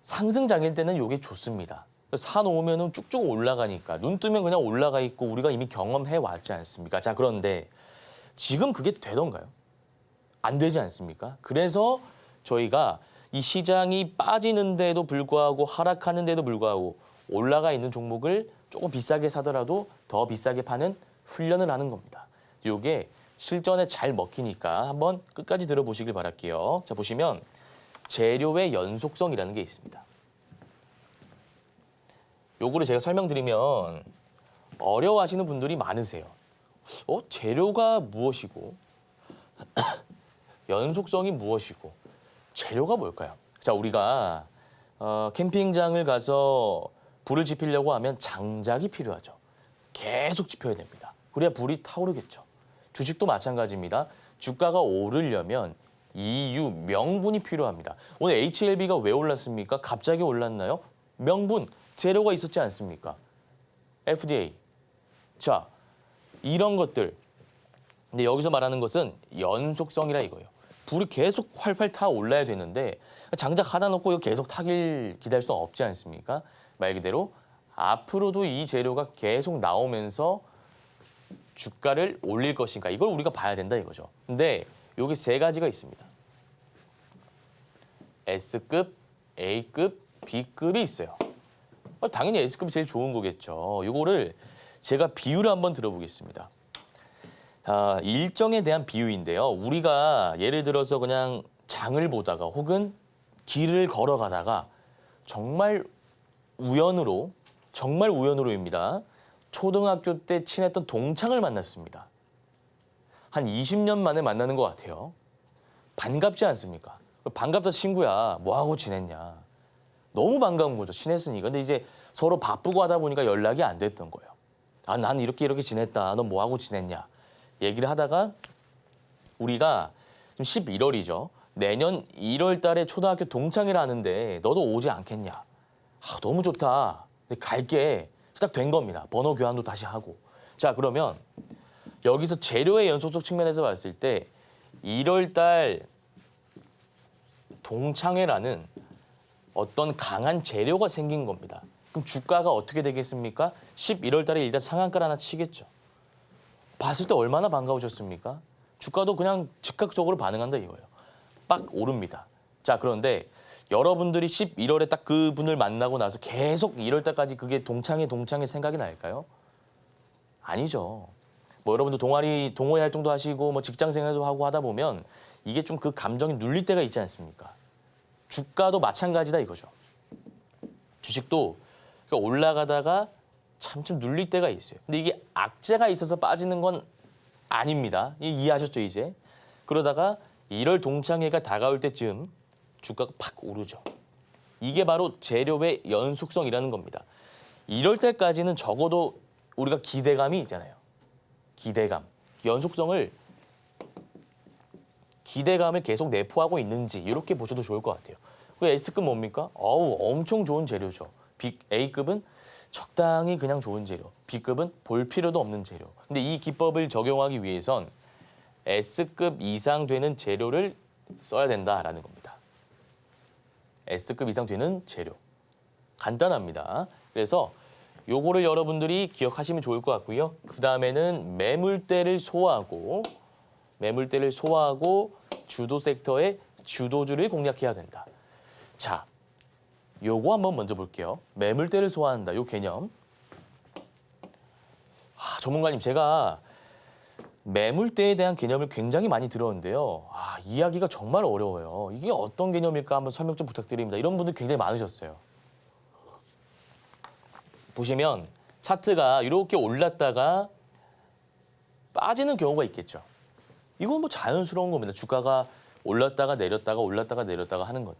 상승장일 때는 요게 좋습니다. 사놓으면 쭉쭉 올라가니까 눈 뜨면 그냥 올라가 있고 우리가 이미 경험해 왔지 않습니까? 자, 그런데 지금 그게 되던가요? 안 되지 않습니까? 그래서 저희가 이 시장이 빠지는데도 불구하고 하락하는데도 불구하고 올라가 있는 종목을 조금 비싸게 사더라도 더 비싸게 파는 훈련을 하는 겁니다. 이게 실전에 잘 먹히니까 한번 끝까지 들어보시길 바랄게요. 자, 보시면 재료의 연속성이라는 게 있습니다. 요거를 제가 설명드리면 어려워하시는 분들이 많으세요. 재료가 무엇이고 연속성이 무엇이고 재료가 뭘까요? 자, 우리가 캠핑장을 가서 불을 지피려고 하면 장작이 필요하죠. 계속 지펴야 됩니다. 그래야 불이 타오르겠죠. 주식도 마찬가지입니다. 주가가 오르려면 이유, 명분이 필요합니다. 오늘 HLB가 왜 올랐습니까? 갑자기 올랐나요? 명분, 재료가 있었지 않습니까? FDA. 자, 이런 것들. 근데 여기서 말하는 것은 연속성이라 이거예요. 불이 계속 활활 타 올라야 되는데 장작 하나 놓고 이거 계속 타길 기다릴 수 없지 않습니까? 말 그대로 앞으로도 이 재료가 계속 나오면서 주가를 올릴 것인가 이걸 우리가 봐야 된다 이거죠. 근데 여기 세 가지가 있습니다. S급, A급, B급이 있어요. 당연히 S급이 제일 좋은 거겠죠. 이거를 제가 비유를 한번 들어보겠습니다. 일정에 대한 비유인데요. 우리가 예를 들어서 그냥 장을 보다가 혹은 길을 걸어가다가 정말 우연으로입니다. 초등학교 때 친했던 동창을 만났습니다. 한 20년 만에 만나는 것 같아요. 반갑지 않습니까? 반갑다 친구야. 뭐하고 지냈냐. 너무 반가운 거죠. 친했으니까. 근데 이제 서로 바쁘고 하다 보니까 연락이 안 됐던 거예요. 난 이렇게 지냈다. 넌 뭐하고 지냈냐. 얘기를 하다가 우리가 지금 11월이죠. 내년 1월 달에 초등학교 동창회를 하는데 너도 오지 않겠냐. 너무 좋다. 근데 갈게. 딱 된 겁니다. 번호 교환도 다시 하고. 자, 그러면 여기서 재료의 연속성 측면에서 봤을 때 1월 달 동창회라는 어떤 강한 재료가 생긴 겁니다. 그럼 주가가 어떻게 되겠습니까? 11월 달에 일단 상한가를 하나 치겠죠. 봤을 때 얼마나 반가우셨습니까? 주가도 그냥 즉각적으로 반응한다 이거예요. 빡 오릅니다. 자, 그런데 여러분들이 11월에 딱 그분을 만나고 나서 계속 1월 달까지 그게 동창회 생각이 날까요? 아니죠. 여러분들 동호회 활동도 하시고 직장 생활도 하고 하다 보면 이게 좀 그 감정이 눌릴 때가 있지 않습니까? 주가도 마찬가지다 이거죠. 주식도 올라가다가 참 좀 눌릴 때가 있어요. 근데 이게 악재가 있어서 빠지는 건 아닙니다. 이해하셨죠, 이제? 그러다가 1월 동창회가 다가올 때쯤 주가가 팍 오르죠. 이게 바로 재료의 연속성이라는 겁니다. 1월 때까지는 적어도 우리가 기대감이 있잖아요. 기대감을 계속 내포하고 있는지 이렇게 보셔도 좋을 것 같아요. 그 S급 뭡니까? 엄청 좋은 재료죠. A급은 적당히 그냥 좋은 재료. B급은 볼 필요도 없는 재료. 근데 이 기법을 적용하기 위해선 S급 이상 되는 재료를 써야 된다라는 겁니다. S급 이상 되는 재료. 간단합니다. 그래서 요거를 여러분들이 기억하시면 좋을 것 같고요. 그 다음에는 매물대를 소화하고 주도 섹터의 주도주를 공략해야 된다. 자, 요거 한번 먼저 볼게요. 매물대를 소화한다. 요 개념. 전문가님, 제가 매물대에 대한 개념을 굉장히 많이 들었는데요. 이야기가 정말 어려워요. 이게 어떤 개념일까 한번 설명 좀 부탁드립니다. 이런 분들 굉장히 많으셨어요. 보시면 차트가 이렇게 올랐다가 빠지는 경우가 있겠죠. 이건 뭐 자연스러운 겁니다. 주가가 올랐다가 내렸다가 올랐다가 내렸다가 하는 것.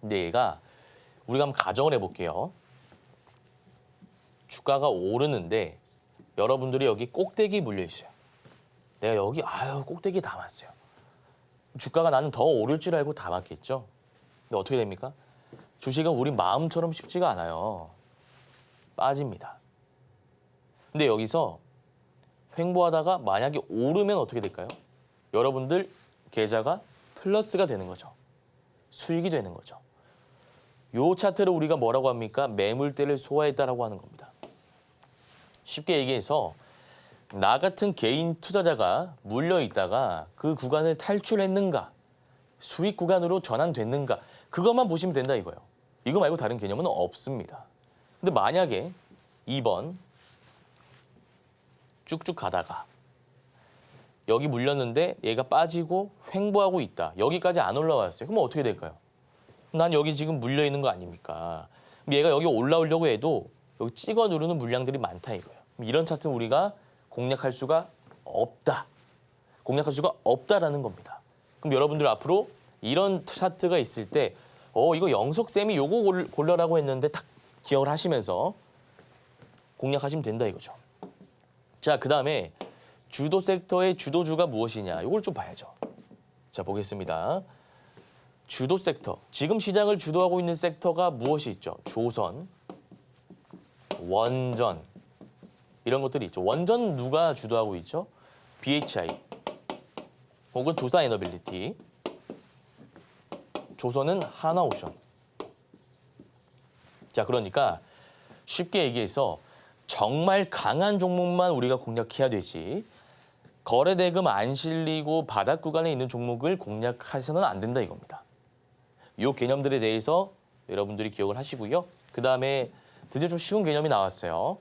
근데 얘가 우리가 한번 가정을 해볼게요. 주가가 오르는데 여러분들이 여기 꼭대기 물려 있어요. 내가 여기 꼭대기에 담았어요. 주가가 나는 더 오를 줄 알고 담았겠죠. 근데 어떻게 됩니까? 주식은 우리 마음처럼 쉽지가 않아요. 빠집니다. 근데 여기서 횡보하다가 만약에 오르면 어떻게 될까요? 여러분들 계좌가 플러스가 되는 거죠. 수익이 되는 거죠. 요 차트를 우리가 뭐라고 합니까? 매물대를 소화했다라고 하는 겁니다. 쉽게 얘기해서 나 같은 개인 투자자가 물려 있다가 그 구간을 탈출했는가, 수익 구간으로 전환됐는가, 그것만 보시면 된다 이거예요. 이거 말고 다른 개념은 없습니다. 근데 만약에 2번 쭉쭉 가다가 여기 물렸는데 얘가 빠지고 횡보하고 있다. 여기까지 안 올라왔어요. 그럼 어떻게 될까요? 난 여기 지금 물려 있는 거 아닙니까? 그럼 얘가 여기 올라오려고 해도 여기 찍어 누르는 물량들이 많다 이거예요. 이런 차트는 우리가 공략할 수가 없다. 공략할 수가 없다라는 겁니다. 그럼 여러분들 앞으로 이런 차트가 있을 때 이거 영석쌤이 요거 골라라고 했는데 딱 기억을 하시면서 공략하시면 된다 이거죠. 자, 그다음에 주도 섹터의 주도주가 무엇이냐 이걸 좀 봐야죠. 자, 보겠습니다. 주도 섹터. 지금 시장을 주도하고 있는 섹터가 무엇이 있죠? 조선, 원전 이런 것들이 있죠. 원전 누가 주도하고 있죠? BHI 혹은 도산에너빌리티. 조선은 하나오션. 자, 그러니까 쉽게 얘기해서 정말 강한 종목만 우리가 공략해야 되지 거래대금 안 실리고 바닥 구간에 있는 종목을 공략해서는 안 된다 이겁니다. 이 개념들에 대해서 여러분들이 기억을 하시고요. 그다음에 드디어 좀 쉬운 개념이 나왔어요.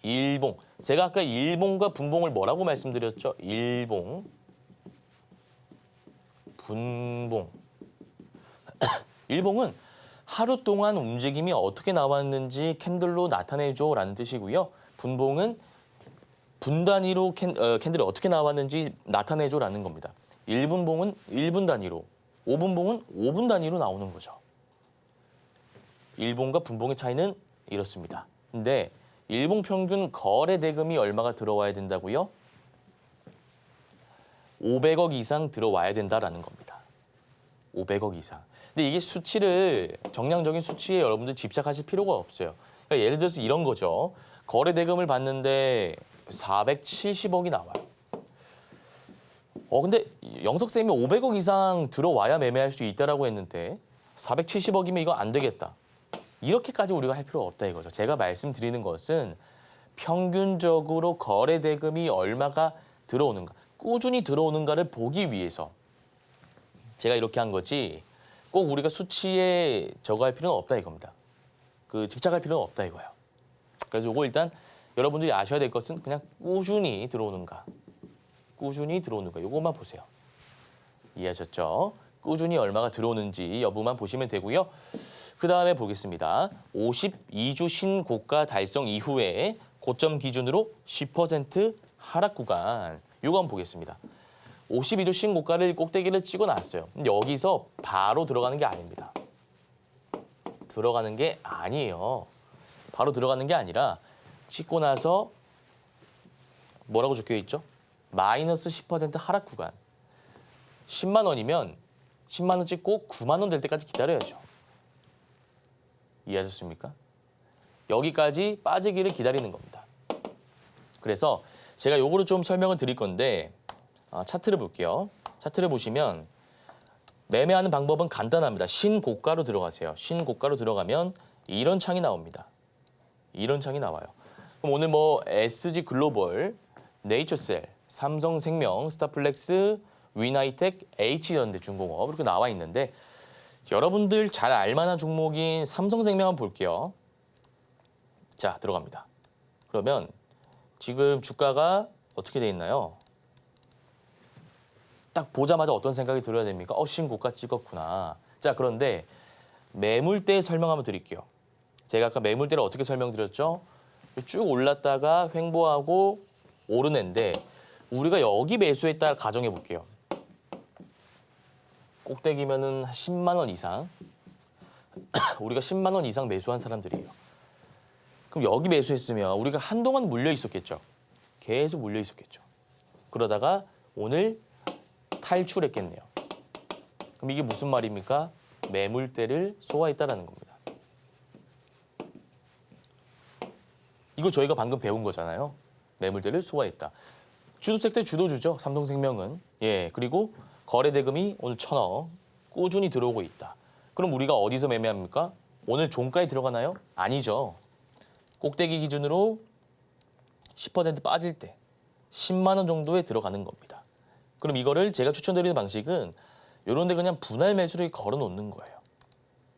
일봉. 제가 아까 일봉과 분봉을 뭐라고 말씀드렸죠? 일봉, 분봉. 일봉은 하루 동안 움직임이 어떻게 나왔는지 캔들로 나타내줘라는 뜻이고요. 분봉은 분 단위로 캔들이 어떻게 나왔는지 나타내줘라는 겁니다. 1분봉은 1분 단위로, 5분봉은 5분 단위로 나오는 거죠. 일봉과 분봉의 차이는 이렇습니다. 근데 일봉 평균 거래 대금이 얼마가 들어와야 된다고요? 500억 이상 들어와야 된다라는 겁니다. 500억 이상. 근데 이게 수치를 정량적인 수치에 여러분들 집착하실 필요가 없어요. 그러니까 예를 들어서 이런 거죠. 거래 대금을 받는데 470억이 나와요. 근데 영석쌤이 500억 이상 들어와야 매매할 수 있다라고 했는데 470억이면 이거 안 되겠다. 이렇게까지 우리가 할 필요가 없다 이거죠. 제가 말씀드리는 것은 평균적으로 거래 대금이 얼마가 들어오는가, 꾸준히 들어오는가를 보기 위해서 제가 이렇게 한 거지 꼭 우리가 수치에 저거 할 필요는 없다 이겁니다. 집착할 필요는 없다 이거예요. 그래서 이거 일단 여러분들이 아셔야 될 것은 그냥 꾸준히 들어오는가, 이것만 보세요. 이해하셨죠? 꾸준히 얼마가 들어오는지 여부만 보시면 되고요. 그 다음에 보겠습니다. 52주 신고가 달성 이후에 고점 기준으로 10% 하락 구간. 이거 한번 보겠습니다. 52주 신고가를 꼭대기를 찍어놨어요. 근데 여기서 바로 들어가는 게 아닙니다. 들어가는 게 아니에요. 바로 들어가는 게 아니라 찍고 나서 뭐라고 적혀 있죠? 마이너스 10% 하락 구간. 10만 원이면 10만 원 찍고 9만 원 될 때까지 기다려야죠. 이해하셨습니까? 여기까지 빠지기를 기다리는 겁니다. 그래서 제가 요거를 좀 설명을 드릴 건데 차트를 볼게요. 차트를 보시면 매매하는 방법은 간단합니다. 신고가로 들어가세요. 신고가로 들어가면 이런 창이 나옵니다. 이런 창이 나와요. 그럼 오늘 뭐 SG글로벌, 네이처셀, 삼성생명, 스타플렉스, 위나이텍, H연대 중공업 이렇게 나와 있는데 여러분들 잘 알만한 종목인 삼성생명 한번 볼게요. 자, 들어갑니다. 그러면 지금 주가가 어떻게 돼 있나요? 딱 보자마자 어떤 생각이 들어야 됩니까? 신고가 찍었구나. 자, 그런데 매물대 설명 한번 드릴게요. 제가 아까 매물대를 어떻게 설명드렸죠? 쭉 올랐다가 횡보하고 오르는데 우리가 여기 매수했다 가정해 볼게요. 꼭대기면은 10만 원 이상. 우리가 10만 원 이상 매수한 사람들이에요. 그럼 여기 매수했으면 우리가 한동안 물려 있었겠죠. 계속 물려 있었겠죠. 그러다가 오늘 탈출했겠네요. 그럼 이게 무슨 말입니까? 매물대를 소화했다라는 겁니다. 이거 저희가 방금 배운 거잖아요. 매물대를 소화했다. 주도섹터 주도주죠. 삼성생명은. 예, 그리고 거래대금이 오늘 1,000억 꾸준히 들어오고 있다. 그럼 우리가 어디서 매매합니까? 오늘 종가에 들어가나요? 아니죠. 꼭대기 기준으로 10% 빠질 때 10만 원 정도에 들어가는 겁니다. 그럼 이거를 제가 추천드리는 방식은 이런 데 그냥 분할 매수를 걸어 놓는 거예요.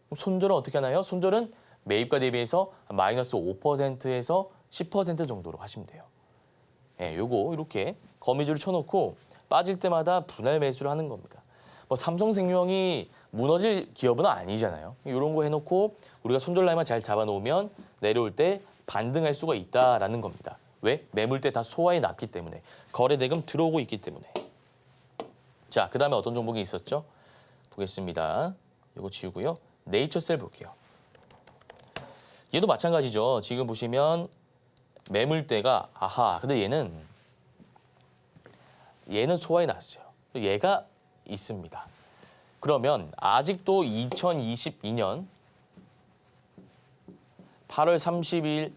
그럼 손절은 어떻게 하나요? 손절은 매입가 대비해서 마이너스 5%에서 10% 정도로 하시면 돼요. 예, 요거 이렇게 거미줄을 쳐놓고 빠질 때마다 분할 매수를 하는 겁니다. 뭐 삼성생명이 무너질 기업은 아니잖아요. 이런 거 해놓고 우리가 손절 라인만 잘 잡아놓으면 내려올 때 반등할 수가 있다라는 겁니다. 왜? 매물대 다 소화해 놨기 때문에. 거래대금 들어오고 있기 때문에. 자, 그 다음에 어떤 종목이 있었죠? 보겠습니다. 이거 지우고요. 네이처셀 볼게요. 얘도 마찬가지죠. 지금 보시면 매물대가 근데 얘는 소화해 놨어요. 얘가 있습니다. 그러면 아직도 2022년 8월 30일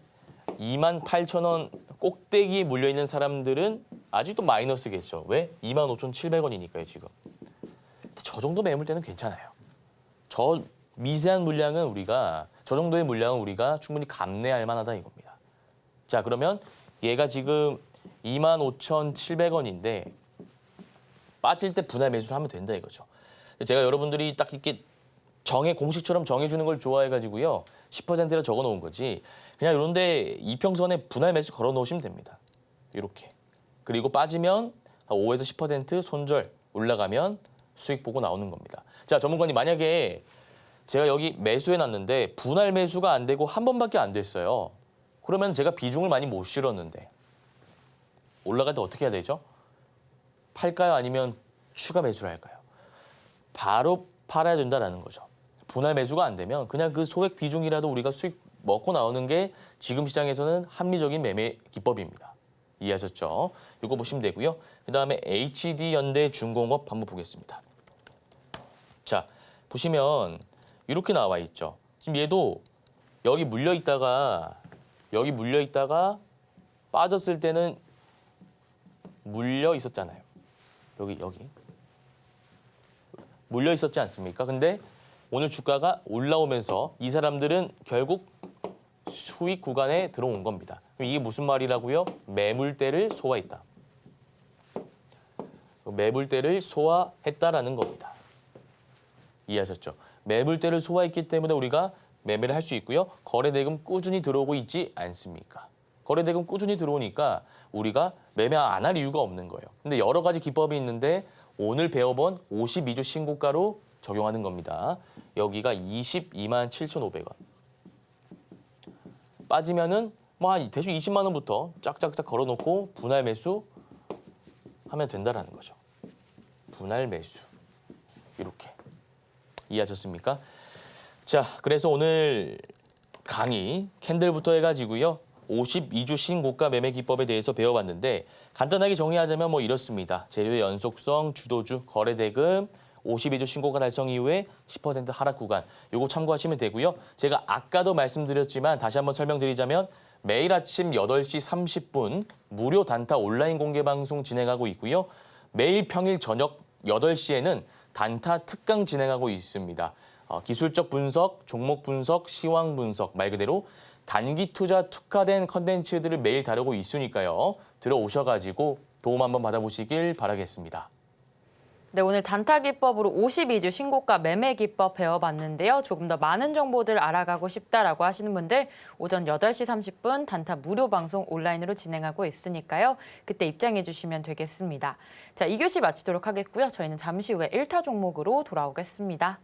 28,000원 꼭대기에 물려있는 사람들은 아직도 마이너스겠죠. 왜? 25,700원이니까요, 지금. 저 정도 매물대는 괜찮아요. 저 미세한 물량은 저 정도의 물량은 우리가 충분히 감내할 만하다 이겁니다. 자, 그러면 얘가 지금 25,700원인데 빠질 때 분할 매수를 하면 된다 이거죠. 제가 여러분들이 딱 이렇게 공식처럼 정해주는 걸 좋아해가지고요. 10%라 적어놓은 거지. 그냥 이런데 이평선에 분할 매수 걸어놓으시면 됩니다. 이렇게. 그리고 빠지면 5에서 10% 손절 올라가면 수익 보고 나오는 겁니다. 자, 전문가님 만약에 제가 여기 매수해놨는데 분할 매수가 안 되고 한 번밖에 안 됐어요. 그러면 제가 비중을 많이 못 실었는데 올라갈 때 어떻게 해야 되죠? 팔까요? 아니면 추가 매수를 할까요? 바로 팔아야 된다는 거죠. 분할 매수가 안 되면 그냥 그 소액 비중이라도 우리가 수익 먹고 나오는 게 지금 시장에서는 합리적인 매매 기법입니다. 이해하셨죠? 이거 보시면 되고요. 그다음에 HD연대 중공업 한번 보겠습니다. 자, 보시면 이렇게 나와 있죠. 지금 얘도 여기 물려 있다가 빠졌을 때는 물려 있었잖아요. 여기 물려 있었지 않습니까? 근데 오늘 주가가 올라오면서 이 사람들은 결국 수익 구간에 들어온 겁니다. 이게 무슨 말이라고요? 매물대를 소화했다. 매물대를 소화했다라는 겁니다. 이해하셨죠? 매물대를 소화했기 때문에 우리가 매매를 할 수 있고요. 거래대금 꾸준히 들어오고 있지 않습니까? 거래대금 꾸준히 들어오니까 우리가 매매 안 할 이유가 없는 거예요. 근데 여러 가지 기법이 있는데 오늘 배워본 52주 신고가로 적용하는 겁니다. 여기가 22만 7,500원. 빠지면은 뭐 한 대충 20만 원부터 짝짝짝 걸어놓고 분할 매수 하면 된다라는 거죠. 분할 매수. 이렇게. 이해하셨습니까? 자, 그래서 오늘 강의 캔들부터 해가지고요. 52주 신고가 매매 기법에 대해서 배워봤는데 간단하게 정리하자면 뭐 이렇습니다. 재료의 연속성, 주도주, 거래대금, 52주 신고가 달성 이후에 10% 하락 구간. 요거 참고하시면 되고요. 제가 아까도 말씀드렸지만 다시 한번 설명드리자면 매일 아침 8시 30분 무료 단타 온라인 공개 방송 진행하고 있고요. 매일 평일 저녁 8시에는 단타 특강 진행하고 있습니다. 기술적 분석, 종목 분석, 시황 분석, 말 그대로 단기 투자 특화된 컨텐츠들을 매일 다루고 있으니까요. 들어오셔가지고 도움 한번 받아보시길 바라겠습니다. 네, 오늘 단타 기법으로 52주 신고가 매매 기법 배워봤는데요. 조금 더 많은 정보들 알아가고 싶다라고 하시는 분들 오전 8시 30분 단타 무료 방송 온라인으로 진행하고 있으니까요. 그때 입장해 주시면 되겠습니다. 자, 2교시 마치도록 하겠고요. 저희는 잠시 후에 1타 종목으로 돌아오겠습니다.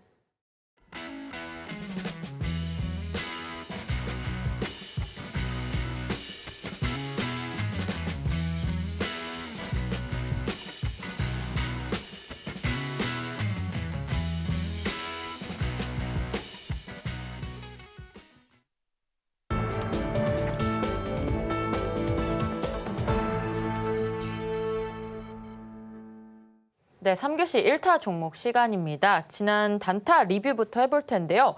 네, 3교시 1타 종목 시간입니다. 지난 단타 리뷰부터 해볼 텐데요.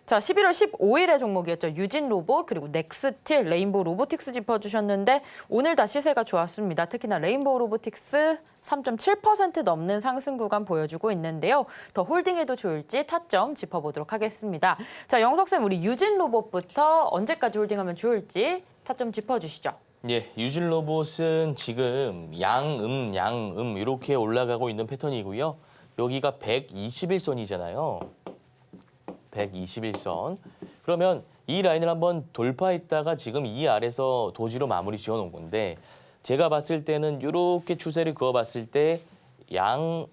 자, 11월 15일의 종목이었죠. 유진로봇 그리고 넥스틸, 레인보우 로보틱스 짚어주셨는데 오늘 다 시세가 좋았습니다. 특히나 레인보우 로보틱스 3.7% 넘는 상승 구간 보여주고 있는데요. 더 홀딩해도 좋을지 타점 짚어보도록 하겠습니다. 자, 영석쌤 우리 유진로봇부터 언제까지 홀딩하면 좋을지 타점 짚어주시죠. 예, 유진로봇은 지금 양음 이렇게 올라가고 있는 패턴이고요. 여기가 121선이잖아요. 121선. 그러면 이 라인을 한번 돌파했다가 지금 이 아래서 도지로 마무리 지어놓은 건데 제가 봤을 때는 이렇게 추세를 그어봤을 때 양이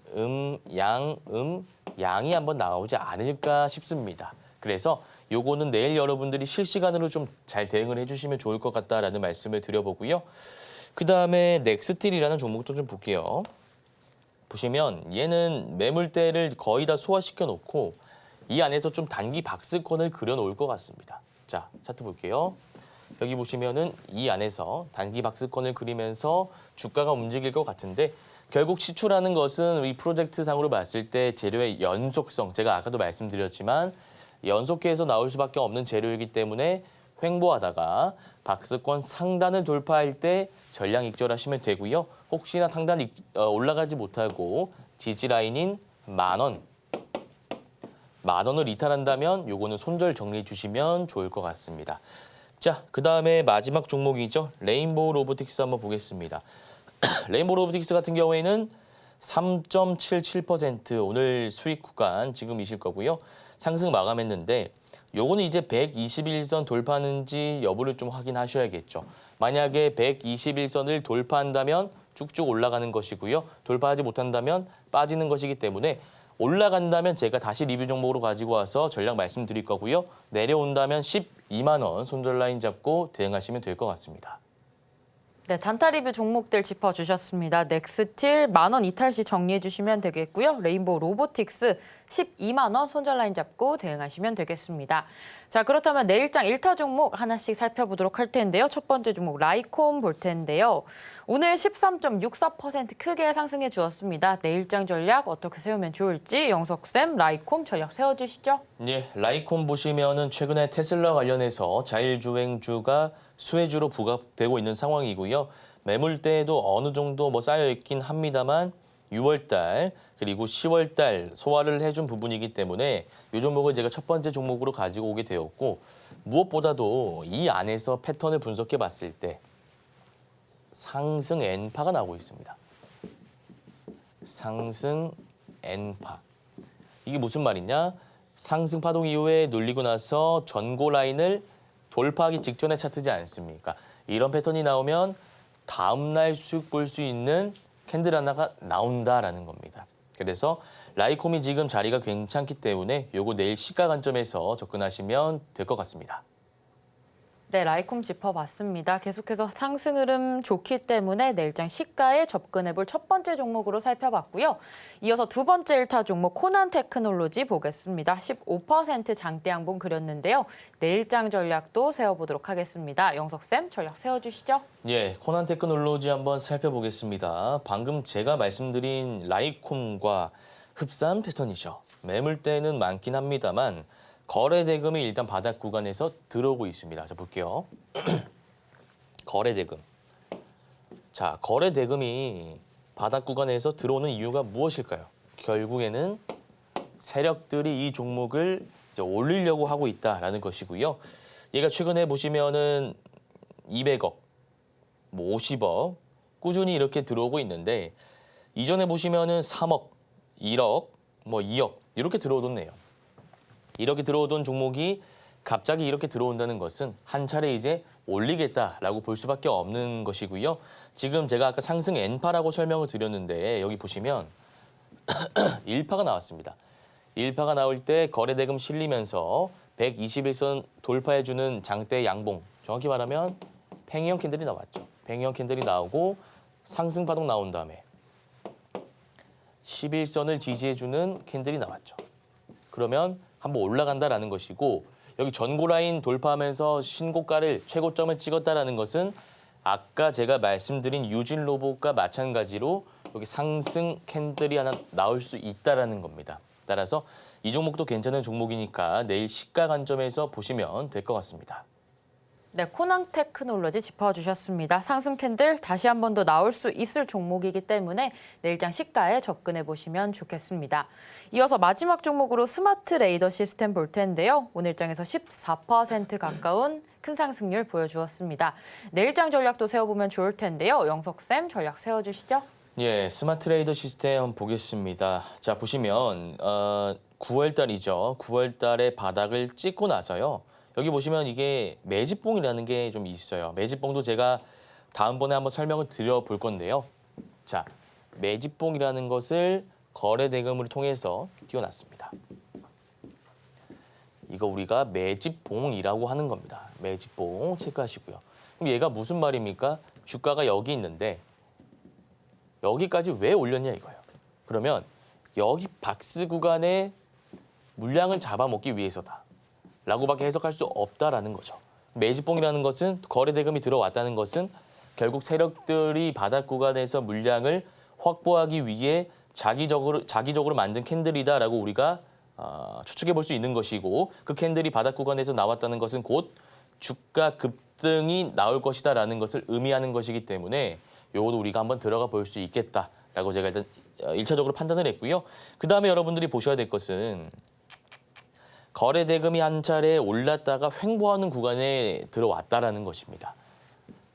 한번 나오지 않을까 싶습니다. 그래서 요거는 내일 여러분들이 실시간으로 좀 잘 대응을 해주시면 좋을 것 같다라는 말씀을 드려보고요. 그다음에 넥스틸이라는 종목도 좀 볼게요. 보시면 얘는 매물대를 거의 다 소화시켜 놓고 이 안에서 좀 단기 박스권을 그려놓을 것 같습니다. 자, 차트 볼게요. 여기 보시면은 이 안에서 단기 박스권을 그리면서 주가가 움직일 것 같은데 결국 시추라는 것은 이 프로젝트 상으로 봤을 때 재료의 연속성, 제가 아까도 말씀드렸지만 연속해서 나올 수밖에 없는 재료이기 때문에 횡보하다가 박스권 상단을 돌파할 때 전량 익절하시면 되고요. 혹시나 상단 올라가지 못하고 지지라인인 10,000원, 10,000원을 이탈한다면 요거는 손절 정리해 주시면 좋을 것 같습니다. 자, 그다음에 마지막 종목이죠. 레인보우 로보틱스 한번 보겠습니다. 레인보우 로보틱스 같은 경우에는 3.77% 오늘 수익 구간 지금이실 거고요. 상승 마감했는데 요거는 이제 121선 돌파하는지 여부를 좀 확인하셔야겠죠. 만약에 121선을 돌파한다면 쭉쭉 올라가는 것이고요. 돌파하지 못한다면 빠지는 것이기 때문에 올라간다면 제가 다시 리뷰 종목으로 가지고 와서 전략 말씀드릴 거고요. 내려온다면 12만 원 손절 라인 잡고 대응하시면 될 것 같습니다. 네, 단타 리뷰 종목들 짚어주셨습니다. 넥스틸 10,000원 이탈 시 정리해 주시면 되겠고요. 레인보우 로보틱스 12만 원 손절 라인 잡고 대응하시면 되겠습니다. 자, 그렇다면 내일장 1타 종목 하나씩 살펴보도록 할 텐데요. 첫 번째 종목 라이콤 볼 텐데요. 오늘 13.64% 크게 상승해 주었습니다. 내일장 전략 어떻게 세우면 좋을지 영석쌤 라이콤 전략 세워주시죠. 예, 라이콤 보시면은 최근에 테슬라 관련해서 자율주행주가 수혜주로 부각되고 있는 상황이고요. 매물대에도 어느 정도 쌓여 있긴 합니다만 6월달 그리고 10월달 소화를 해준 부분이기 때문에 이 종목을 제가 첫 번째 종목으로 가지고 오게 되었고 무엇보다도 이 안에서 패턴을 분석해 봤을 때 상승 N파가 나오고 있습니다. 상승 N파. 이게 무슨 말이냐? 상승 파동 이후에 눌리고 나서 전고 라인을 돌파하기 직전에 차트지 않습니까? 이런 패턴이 나오면 다음날 수익 볼 수 있는 캔들 하나가 나온다라는 겁니다. 그래서 라이콤이 지금 자리가 괜찮기 때문에 요거 내일 시가 관점에서 접근하시면 될 것 같습니다. 네, 라이콤 짚어봤습니다. 계속해서 상승 흐름 좋기 때문에 내일장 시가에 접근해볼 첫 번째 종목으로 살펴봤고요. 이어서 두 번째 1타 종목 코난 테크놀로지 보겠습니다. 15% 장대 양봉 그렸는데요. 내일장 전략도 세워보도록 하겠습니다. 영석쌤 전략 세워주시죠. 예, 코난 테크놀로지 한번 살펴보겠습니다. 방금 제가 말씀드린 라이콤과 흡사한 패턴이죠. 매물대는 많긴 합니다만 거래 대금이 일단 바닥 구간에서 들어오고 있습니다. 자, 볼게요. 거래 대금. 자, 거래 대금이 바닥 구간에서 들어오는 이유가 무엇일까요? 결국에는 세력들이 이 종목을 이제 올리려고 하고 있다라는 것이고요. 얘가 최근에 보시면은 200억, 뭐 50억 꾸준히 이렇게 들어오고 있는데 이전에 보시면은 3억, 1억, 뭐 2억 이렇게 들어오던네요. 이렇게 들어오던 종목이 갑자기 이렇게 들어온다는 것은 한 차례 이제 올리겠다라고 볼 수밖에 없는 것이고요. 지금 제가 아까 상승 N파라고 설명을 드렸는데 여기 보시면 1파가 나왔습니다. 1파가 나올 때 거래대금 실리면서 121선 돌파해주는 장대 양봉, 정확히 말하면 팽이형 캔들이 나왔죠. 팽이형 캔들이 나오고 상승 파동 나온 다음에 11선을 지지해주는 캔들이 나왔죠. 그러면 한번 올라간다라는 것이고 여기 전고 라인 돌파하면서 신고가를 최고점을 찍었다라는 것은 아까 제가 말씀드린 유진 로봇과 마찬가지로 여기 상승 캔들이 하나 나올 수 있다라는 겁니다. 따라서 이 종목도 괜찮은 종목이니까 내일 시가 관점에서 보시면 될 것 같습니다. 네, 코낭 테크놀로지 짚어주셨습니다. 상승 캔들 다시 한 번 더 나올 수 있을 종목이기 때문에 내일장 시가에 접근해 보시면 좋겠습니다. 이어서 마지막 종목으로 스마트 레이더 시스템 볼 텐데요. 오늘 장에서 14% 가까운 큰 상승률 보여주었습니다. 내일장 전략도 세워보면 좋을 텐데요. 영석쌤 전략 세워주시죠. 예, 스마트 레이더 시스템 한번 보겠습니다. 자, 보시면 9월 달이죠. 9월 달에 바닥을 찍고 나서요. 여기 보시면 이게 매집봉이라는 게 좀 있어요. 매집봉도 제가 다음번에 한번 설명을 드려볼 건데요. 자, 매집봉이라는 것을 거래 대금을 통해서 띄워놨습니다. 이거 우리가 매집봉이라고 하는 겁니다. 매집봉 체크하시고요. 그럼 얘가 무슨 말입니까? 주가가 여기 있는데 여기까지 왜 올렸냐 이거예요. 그러면 여기 박스 구간에 물량을 잡아먹기 위해서다. 라고밖에 해석할 수 없다라는 거죠. 매집봉이라는 것은 거래 대금이 들어왔다는 것은 결국 세력들이 바닥 구간에서 물량을 확보하기 위해 자기적으로 만든 캔들이다라고 우리가 추측해 볼 수 있는 것이고 그 캔들이 바닥 구간에서 나왔다는 것은 곧 주가 급등이 나올 것이다라는 것을 의미하는 것이기 때문에 요것도 우리가 한번 들어가 볼 수 있겠다라고 제가 일단 1차적으로 판단을 했고요. 그다음에 여러분들이 보셔야 될 것은 거래 대금이 한 차례 올랐다가 횡보하는 구간에 들어왔다라는 것입니다.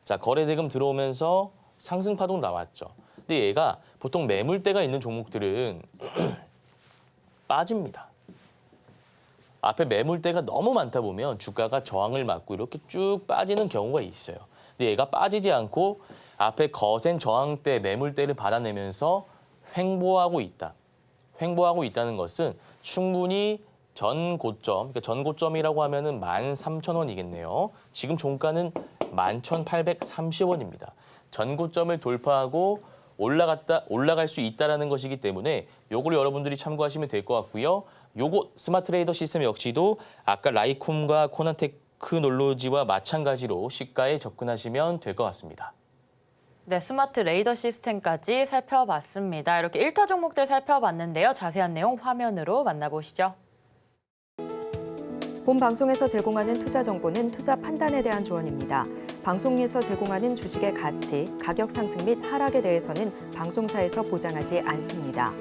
자, 거래 대금 들어오면서 상승 파동 나왔죠. 근데 얘가 보통 매물대가 있는 종목들은 빠집니다. 앞에 매물대가 너무 많다 보면 주가가 저항을 맞고 이렇게 쭉 빠지는 경우가 있어요. 근데 얘가 빠지지 않고 앞에 거센 저항대, 매물대를 받아내면서 횡보하고 있다. 횡보하고 있다는 것은 충분히 전 고점, 그러니까 전 고점이라고 하면은 13,000원이겠네요. 지금 종가는 11,830원입니다. 전 고점을 돌파하고 올라갈 수 있다라는 것이기 때문에 요걸 여러분들이 참고하시면 될 것 같고요. 요거 스마트 레이더 시스템 역시도 아까 라이콤과 코낭 테크놀로지와 마찬가지로 시가에 접근하시면 될 것 같습니다. 네, 스마트 레이더 시스템까지 살펴봤습니다. 이렇게 1타 종목들 살펴봤는데요. 자세한 내용 화면으로 만나보시죠. 본 방송에서 제공하는 투자 정보는 투자 판단에 대한 조언입니다. 방송에서 제공하는 주식의 가치, 가격 상승 및 하락에 대해서는 방송사에서 보장하지 않습니다.